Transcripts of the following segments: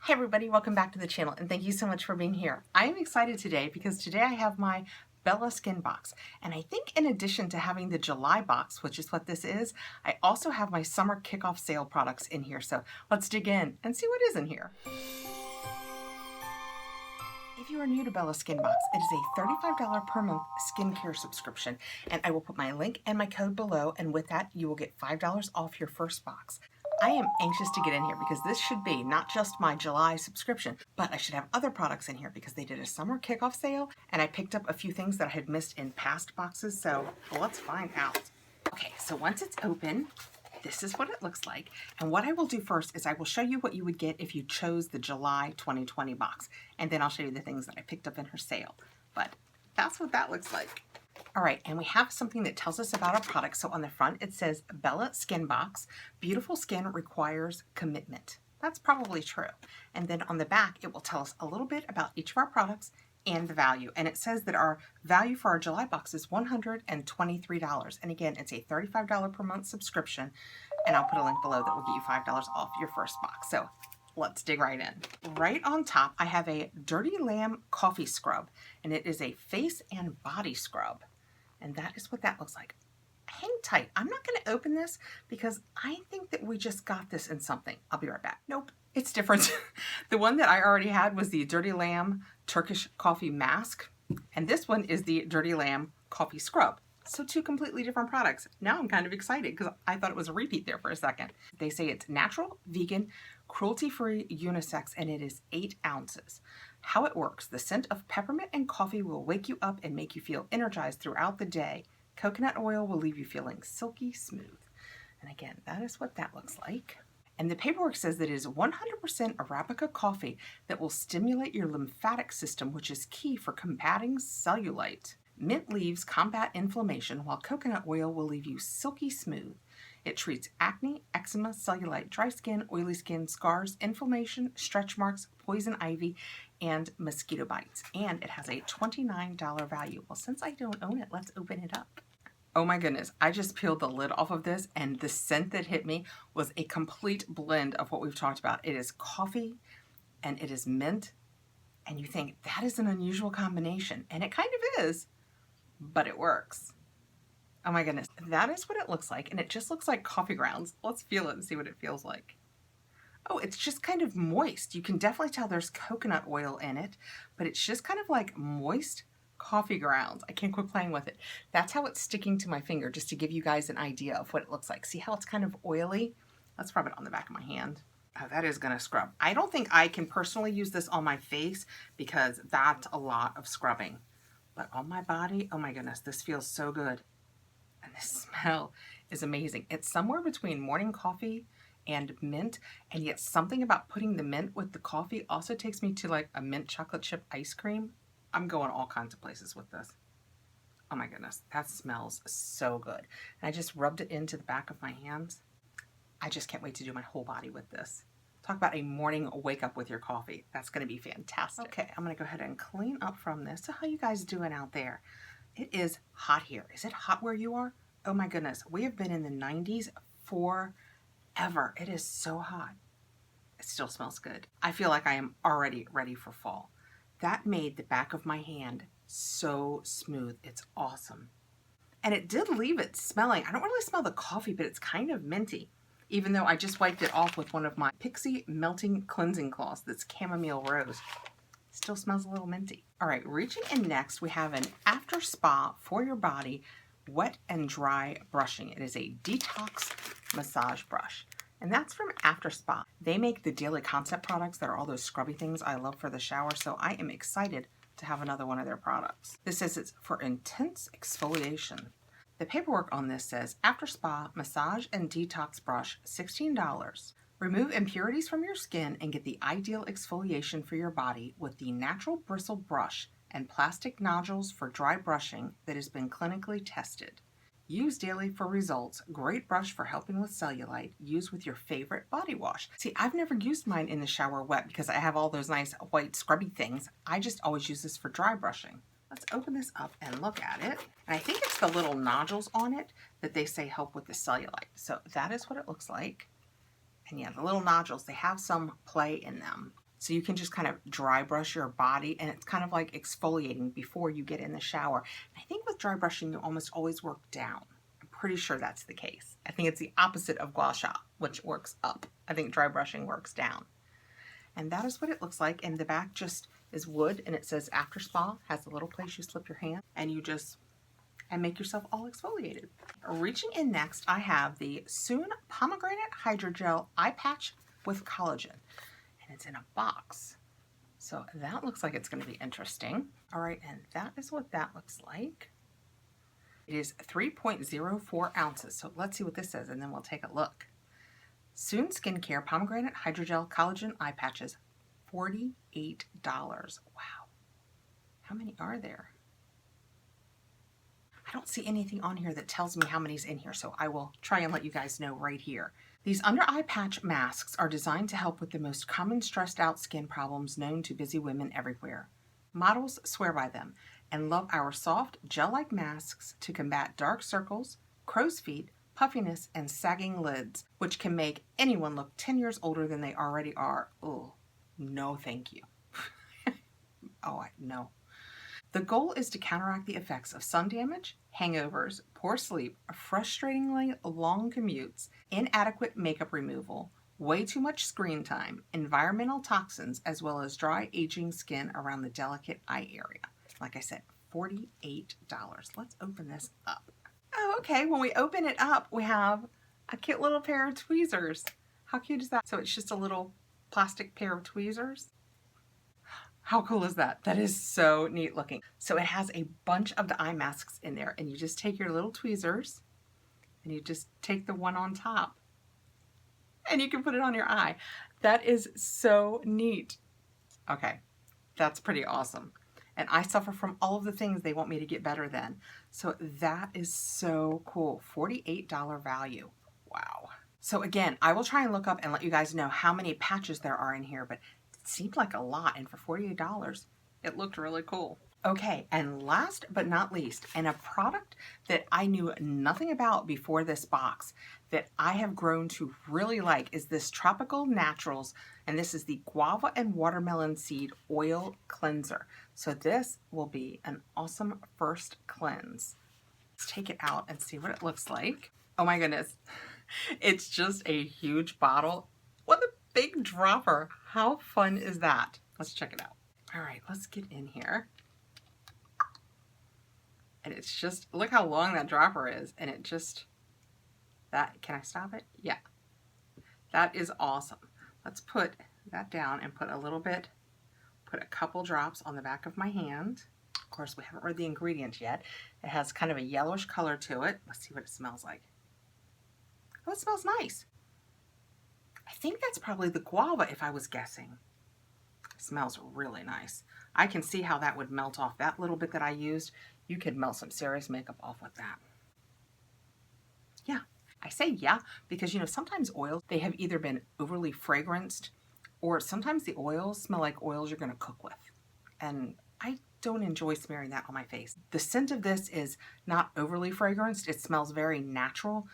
Hey everybody, welcome back to the channel and thank you so much for being here. I am excited today because today I have my Bella Skinbox, and I think in addition to having the July box, which is what this is, I also have my summer kickoff sale products in here. So let's dig in and see what is in here. If you are new to Bella Skinbox, it is a $35 per month skincare subscription, and I will put my link and my code below, and with that you will get $5 off your first box. I am anxious to get in here because this should be not just my July subscription, but I should have other products in here because they did a summer kickoff sale and I picked up a few things that I had missed in past boxes, so let's find out. Okay, so once it's open, this is what it looks like. And what I will do first is I will show you what you would get if you chose the July 2020 box. And then I'll show you the things that I picked up in her sale. But that's what that looks like. All right, and we have something that tells us about our product. So on the front, it says Bella Skinbox, beautiful skin requires commitment. That's probably true. And then on the back, it will tell us a little bit about each of our products and the value. And it says that our value for our July box is $123. And again, it's a $35 per month subscription. And I'll put a link below that will get you $5 off your first box. So let's dig right in. Right on top, I have a Dirty Lamb Coffee Scrub, and it is a face and body scrub. And that is what that looks like. Hang tight. I'm not going to open this because I think that we just got this in something. I'll be right back. Nope, it's different. The one that I already had was the Dirty Lamb Turkish Coffee Mask, and this one is the Dirty Lamb Coffee Scrub. So two completely different products. Now I'm kind of excited because I thought it was a repeat there for a second. They say it's natural, vegan, cruelty-free, unisex, and it is 8 ounces. How it works: the scent of peppermint and coffee will wake you up and make you feel energized throughout the day. Coconut oil will leave you feeling silky smooth. And again, that is what that looks like. And the paperwork says that it is 100% Arabica coffee that will stimulate your lymphatic system, which is key for combating cellulite. Mint leaves combat inflammation, while coconut oil will leave you silky smooth. It treats acne, eczema, cellulite, dry skin, oily skin, scars, inflammation, stretch marks, poison ivy, and mosquito bites. And it has a $29 value. Well, since I don't own it, let's open it up. Oh my goodness, I just peeled the lid off of this and the scent that hit me was a complete blend of what we've talked about. It is coffee and it is mint, and you think that is an unusual combination, and it kind of is, but it works. Oh my goodness, that is what it looks like, and it just looks like coffee grounds. Let's feel it and see what it feels like. Oh, it's just kind of moist. You can definitely tell there's coconut oil in it, but it's just kind of like moist coffee grounds. I can't quit playing with it. That's how it's sticking to my finger, just to give you guys an idea of what it looks like. See how it's kind of oily? Let's rub it on the back of my hand. Oh, that is gonna scrub. I don't think I can personally use this on my face because that's a lot of scrubbing. But on my body, oh my goodness, this feels so good. And the smell is amazing. It's somewhere between morning coffee and mint, and yet something about putting the mint with the coffee also takes me to like a mint chocolate chip ice cream. I'm going all kinds of places with this. Oh my goodness, that smells so good. And I just rubbed it into the back of my hands. I just can't wait to do my whole body with this. Talk about a morning wake up with your coffee. That's gonna be fantastic. Okay, I'm gonna go ahead and clean up from this. So how you guys doing out there? It is hot here. Is it hot where you are? Oh my goodness, we have been in the 90s forever. It is so hot. It still smells good. I feel like I am already ready for fall. That made the back of my hand so smooth. It's awesome. And it did leave it smelling. I don't really smell the coffee, but it's kind of minty, even though I just wiped it off with one of my Pixi melting cleansing cloths that's chamomile rose. Still smells a little minty. All right, reaching in next, we have an after spa for your body wet and dry brushing. It is a detox massage brush, and that's from After Spa. They make the Daily Concept products that are all those scrubby things I love for the shower, so I am excited to have another one of their products. This says it's for intense exfoliation. The paperwork on this says After Spa Massage and Detox Brush, $16. Remove impurities from your skin and get the ideal exfoliation for your body with the natural bristle brush and plastic nodules for dry brushing that has been clinically tested. Use daily for results. Great brush for helping with cellulite. Use with your favorite body wash. See, I've never used mine in the shower wet because I have all those nice white scrubby things. I just always use this for dry brushing. Let's open this up and look at it. And I think it's the little nodules on it that they say help with the cellulite. So that is what it looks like. And yeah, the little nodules, they have some play in them. So you can just kind of dry brush your body, and it's kind of like exfoliating before you get in the shower. I think with dry brushing, you almost always work down. I'm pretty sure that's the case. I think it's the opposite of gua sha, which works up. I think dry brushing works down. And that is what it looks like. And the back just is wood, and it says after spa, has a little place you slip your hand, and you just make yourself all exfoliated. Reaching in next, I have the Soon Pomegranate Hydrogel Eye Patch with Collagen, and it's in a box. So that looks like it's going to be interesting. All right, and that is what that looks like. It is 3.04 ounces. So let's see what this says, and then we'll take a look. Soon Skincare Pomegranate Hydrogel Collagen Eye Patches, $48. Wow. How many are there? I don't see anything on here that tells me how many's in here, so I will try and let you guys know right here. These under eye patch masks are designed to help with the most common stressed out skin problems known to busy women everywhere. Models swear by them and love our soft, gel-like masks to combat dark circles, crow's feet, puffiness, and sagging lids, which can make anyone look 10 years older than they already are. Oh, no thank you. No. The goal is to counteract the effects of sun damage, hangovers, poor sleep, frustratingly long commutes, inadequate makeup removal, way too much screen time, environmental toxins, as well as dry, aging skin around the delicate eye area. Like I said, $48. Let's open this up. Oh, okay. When we open it up, we have a cute little pair of tweezers. How cute is that? So it's just a little plastic pair of tweezers. How cool is that? That is so neat looking. So it has a bunch of the eye masks in there, and you just take your little tweezers and you just take the one on top and you can put it on your eye. That is so neat. Okay, that's pretty awesome. And I suffer from all of the things they want me to get better than. So that is so cool. $48 value. Wow. So again, I will try and look up and let you guys know how many patches there are in here, but it seemed like a lot, and for $48, it looked really cool. Okay, and last but not least, and a product that I knew nothing about before this box that I have grown to really like is this Tropical Naturals, and this is the Guava and Watermelon Seed Oil Cleanser. So this will be an awesome first cleanse. Let's take it out and see what it looks like. Oh my goodness, it's just a huge bottle. What a big dropper. How fun is that? Let's check it out. All right, let's get in here. And it's just, look how long that dropper is. And it just, can I stop it? Yeah. That is awesome. Let's put that down and put a couple drops on the back of my hand. Of course, we haven't read the ingredients yet. It has kind of a yellowish color to it. Let's see what it smells like. Oh, it smells nice. I think that's probably the guava if I was guessing. It smells really nice. I can see how that would melt off. That little bit that I used, you could melt some serious makeup off with that. Yeah, I say yeah because, you know, sometimes oils, they have either been overly fragranced or sometimes the oils smell like oils you're going to cook with. And I don't enjoy smearing that on my face. The scent of this is not overly fragranced. It smells very natural,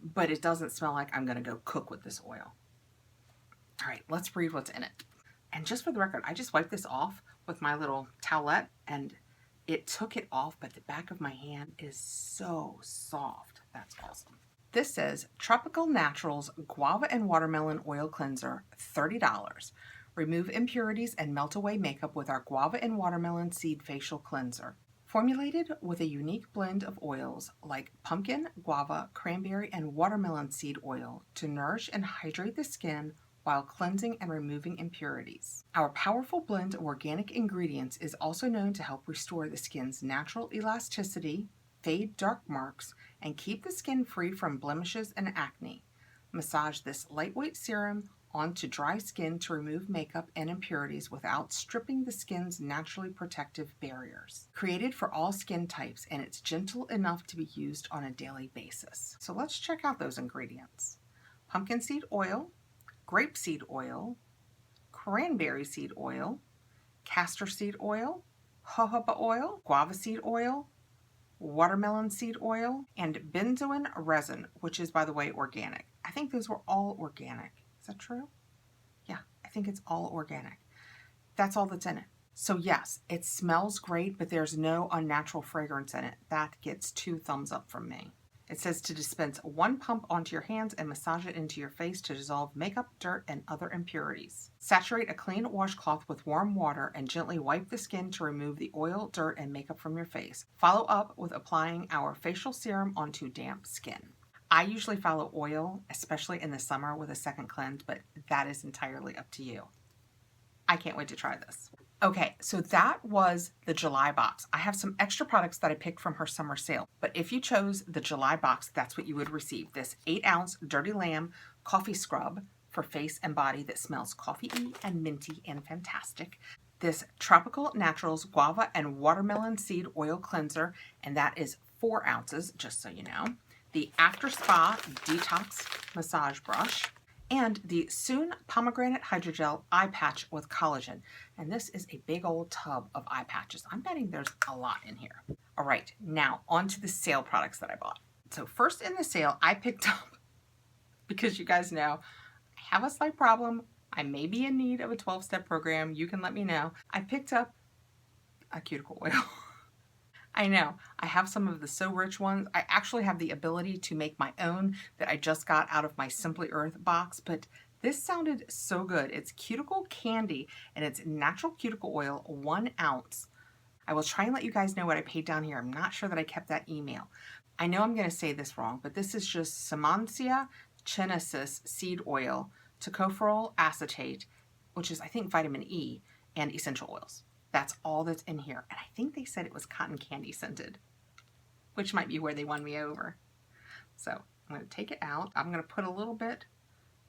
but it doesn't smell like I'm going to go cook with this oil. All right, let's read what's in it. And just for the record, I just wiped this off with my little towelette and it took it off, but the back of my hand is so soft. That's awesome. This says Tropical Naturals Guava and Watermelon Oil Cleanser, $30. Remove impurities and melt away makeup with our Guava and Watermelon Seed Facial Cleanser. Formulated with a unique blend of oils like pumpkin, guava, cranberry, and watermelon seed oil to nourish and hydrate the skin while cleansing and removing impurities. Our powerful blend of organic ingredients is also known to help restore the skin's natural elasticity, fade dark marks, and keep the skin free from blemishes and acne. Massage this lightweight serum onto dry skin to remove makeup and impurities without stripping the skin's naturally protective barriers. Created for all skin types, and it's gentle enough to be used on a daily basis. So let's check out those ingredients. Pumpkin seed oil, grapeseed oil, cranberry seed oil, castor seed oil, jojoba oil, guava seed oil, watermelon seed oil, and benzoin resin, which is, by the way, organic. I think those were all organic. Is that true? Yeah, I think it's all organic. That's all that's in it. So yes, it smells great, but there's no unnatural fragrance in it. That gets 2 thumbs up from me. It says to dispense 1 pump onto your hands and massage it into your face to dissolve makeup, dirt, and other impurities. Saturate a clean washcloth with warm water and gently wipe the skin to remove the oil, dirt, and makeup from your face. Follow up with applying our facial serum onto damp skin. I usually follow oil, especially in the summer, with a second cleanse, but that is entirely up to you. I can't wait to try this. Okay, so that was the July box. I have some extra products that I picked from her summer sale, but if you chose the July box, that's what you would receive. This 8-ounce Dirty Lamb coffee scrub for face and body that smells coffee-y and minty and fantastic. This Tropical Naturals Guava and Watermelon Seed Oil Cleanser, and that is 4 ounces, just so you know. The After Spa Detox Massage Brush, and the Soon Pomegranate Hydrogel Eye Patch with Collagen. And this is a big old tub of eye patches. I'm betting there's a lot in here. All right, now on to the sale products that I bought. So first in the sale, I picked up, because you guys know, I have a slight problem. I may be in need of a 12-step program. You can let me know. I picked up a cuticle oil. I know, I have some of the So Rich ones. I actually have the ability to make my own that I just got out of my Simply Earth box, but this sounded so good. It's cuticle candy and it's natural cuticle oil, 1 ounce. I will try and let you guys know what I paid down here. I'm not sure that I kept that email. I know I'm going to say this wrong, but this is just Semansia chinensis seed oil, tocopherol acetate, which is I think vitamin E, and essential oils. That's all that's in here. And I think they said it was cotton candy scented, which might be where they won me over. So I'm going to take it out. I'm going to put a little bit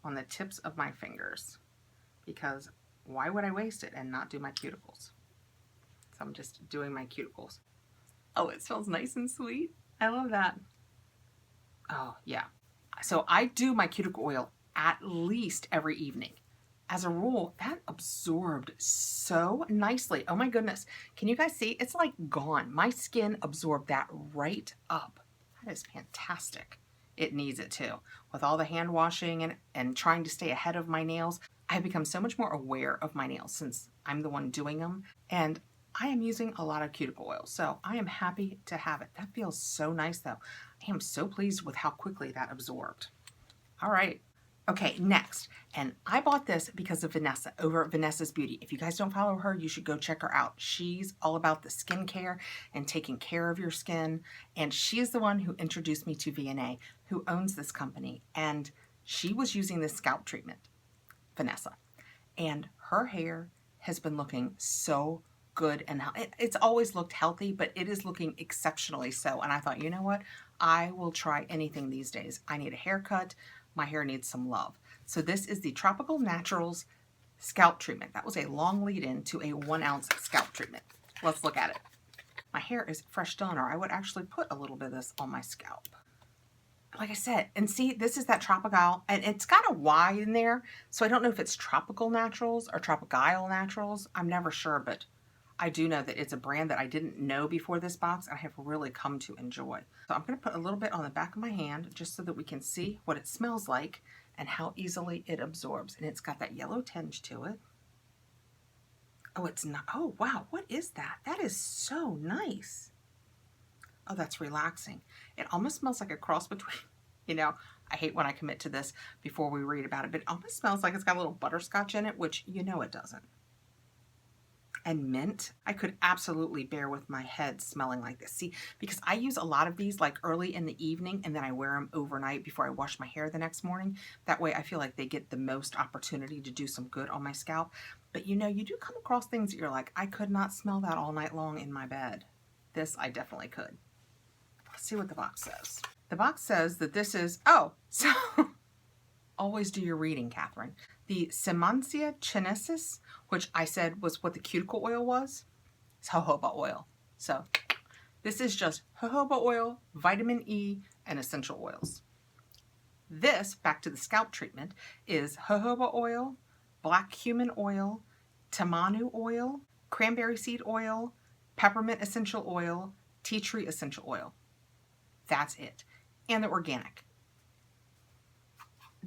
on the tips of my fingers because why would I waste it and not do my cuticles? So I'm just doing my cuticles. Oh, it smells nice and sweet. I love that. Oh, yeah. So I do my cuticle oil at least every evening. As a rule, that absorbed so nicely. Oh my goodness. Can you guys see? It's like gone. My skin absorbed that right up. That is fantastic. It needs it too. With all the hand washing and trying to stay ahead of my nails, I've become so much more aware of my nails since I'm the one doing them. And I am using a lot of cuticle oil, so I am happy to have it. That feels so nice though. I am so pleased with how quickly that absorbed. All right. Okay, next, and I bought this because of Vanessa over at Vanessa's Beauty. If you guys don't follow her, you should go check her out. She's all about the skincare and taking care of your skin, and she is the one who introduced me to VNA, who owns this company, and she was using this scalp treatment, Vanessa, and her hair has been looking so good, and it's always looked healthy, but it is looking exceptionally so, and I thought, you know what, I will try anything these days. I need a haircut. My hair needs some love. So this is the Tropical Naturals Scalp Treatment. That was a long lead in to a 1 ounce scalp treatment. Let's look at it. My hair is fresh done, or I would actually put a little bit of this on my scalp. Like I said, and see, this is that Tropical, and it's got a Y in there, so I don't know if it's Tropical Naturals or Tropical Naturals. I'm never sure, but I do know that it's a brand that I didn't know before this box, and I have really come to enjoy. So I'm going to put a little bit on the back of my hand just so that we can see what it smells like and how easily it absorbs. And it's got that yellow tinge to it. Oh, it's not. Oh, wow. What is that? That is so nice. Oh, that's relaxing. It almost smells like a cross between, you know, I hate when I commit to this before we read about it, but it almost smells like it's got a little butterscotch in it, which you know it doesn't. And mint. I could absolutely bear with my head smelling like this. See, because I use a lot of these like early in the evening and then I wear them overnight before I wash my hair the next morning. That way I feel like they get the most opportunity to do some good on my scalp. But you know, you do come across things that you're like, I could not smell that all night long in my bed. This I definitely could. Let's see what the box says. The box says that this is, oh, so always do your reading, Catherine. The Semansia chinensis, which I said was what the cuticle oil was, is jojoba oil. So this is just jojoba oil, vitamin E, and essential oils. This, back to the scalp treatment, is jojoba oil, black cumin oil, tamanu oil, cranberry seed oil, peppermint essential oil, tea tree essential oil. That's it. And they're organic.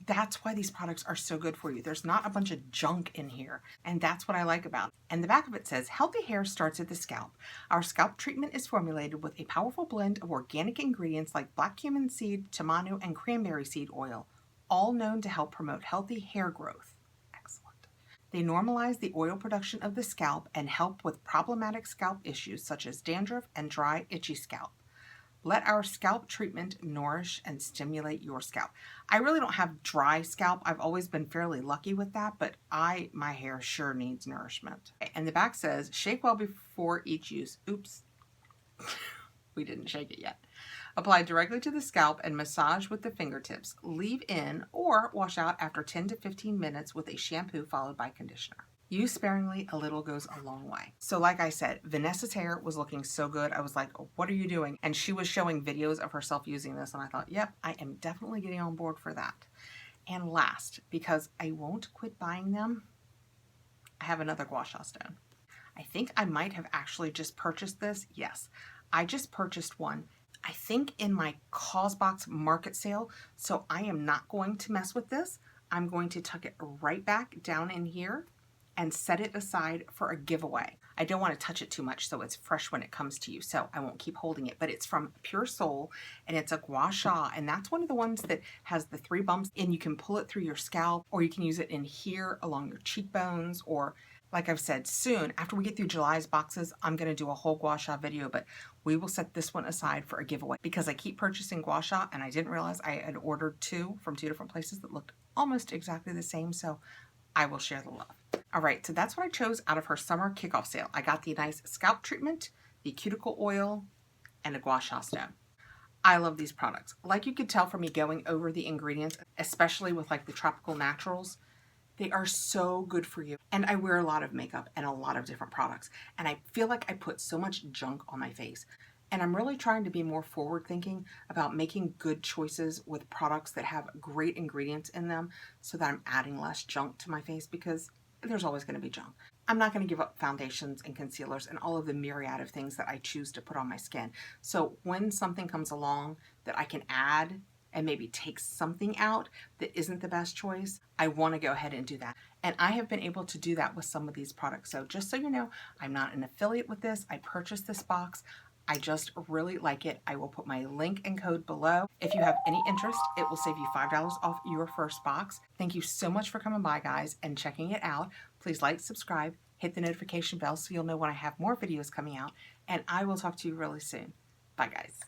That's why these products are so good for you. There's not a bunch of junk in here, and that's what I like about it. And the back of it says, healthy hair starts at the scalp. Our scalp treatment is formulated with a powerful blend of organic ingredients like black cumin seed, tamanu, and cranberry seed oil, all known to help promote healthy hair growth. Excellent. They normalize the oil production of the scalp and help with problematic scalp issues such as dandruff and dry, itchy scalp. Let our scalp treatment nourish and stimulate your scalp. I really don't have dry scalp. I've always been fairly lucky with that, but my hair sure needs nourishment. And the back says, shake well before each use. Oops, we didn't shake it yet. Apply directly to the scalp and massage with the fingertips. Leave in or wash out after 10 to 15 minutes with a shampoo followed by conditioner. Use sparingly, a little goes a long way. So like I said, Vanessa's hair was looking so good. I was like, oh, what are you doing? And she was showing videos of herself using this, and I thought, yep, I am definitely getting on board for that. And last, because I won't quit buying them, I have another gua sha stone. I think I might have actually just purchased this. Yes, I just purchased one. I think in my Causebox market sale, so I am not going to mess with this. I'm going to tuck it right back down in here and set it aside for a giveaway. I don't want to touch it too much so it's fresh when it comes to you, so I won't keep holding it, but it's from Pure Soul and it's a gua sha, and that's one of the ones that has the 3 bumps, and you can pull it through your scalp, or you can use it in here along your cheekbones, or like I've said, soon, after we get through July's boxes, I'm gonna do a whole gua sha video, but we will set this one aside for a giveaway because I keep purchasing gua sha and I didn't realize I had ordered 2 from 2 different places that looked almost exactly the same, so I will share the love. All right, so that's what I chose out of her summer kickoff sale. I got the nice scalp treatment, the cuticle oil, and a gua sha stone. I love these products. Like you could tell from me going over the ingredients, especially with like the tropical naturals, they are so good for you. And I wear a lot of makeup and a lot of different products, and I feel like I put so much junk on my face. And I'm really trying to be more forward thinking about making good choices with products that have great ingredients in them so that I'm adding less junk to my face, because there's always going to be junk. I'm not going to give up foundations and concealers and all of the myriad of things that I choose to put on my skin. So when something comes along that I can add and maybe take something out that isn't the best choice, I want to go ahead and do that. And I have been able to do that with some of these products. So just so you know, I'm not an affiliate with this. I purchased this box. I just really like it. I will put my link and code below. If you have any interest, it will save you $5 off your first box. Thank you so much for coming by, guys, and checking it out. Please like, subscribe, hit the notification bell so you'll know when I have more videos coming out, and I will talk to you really soon. Bye, guys.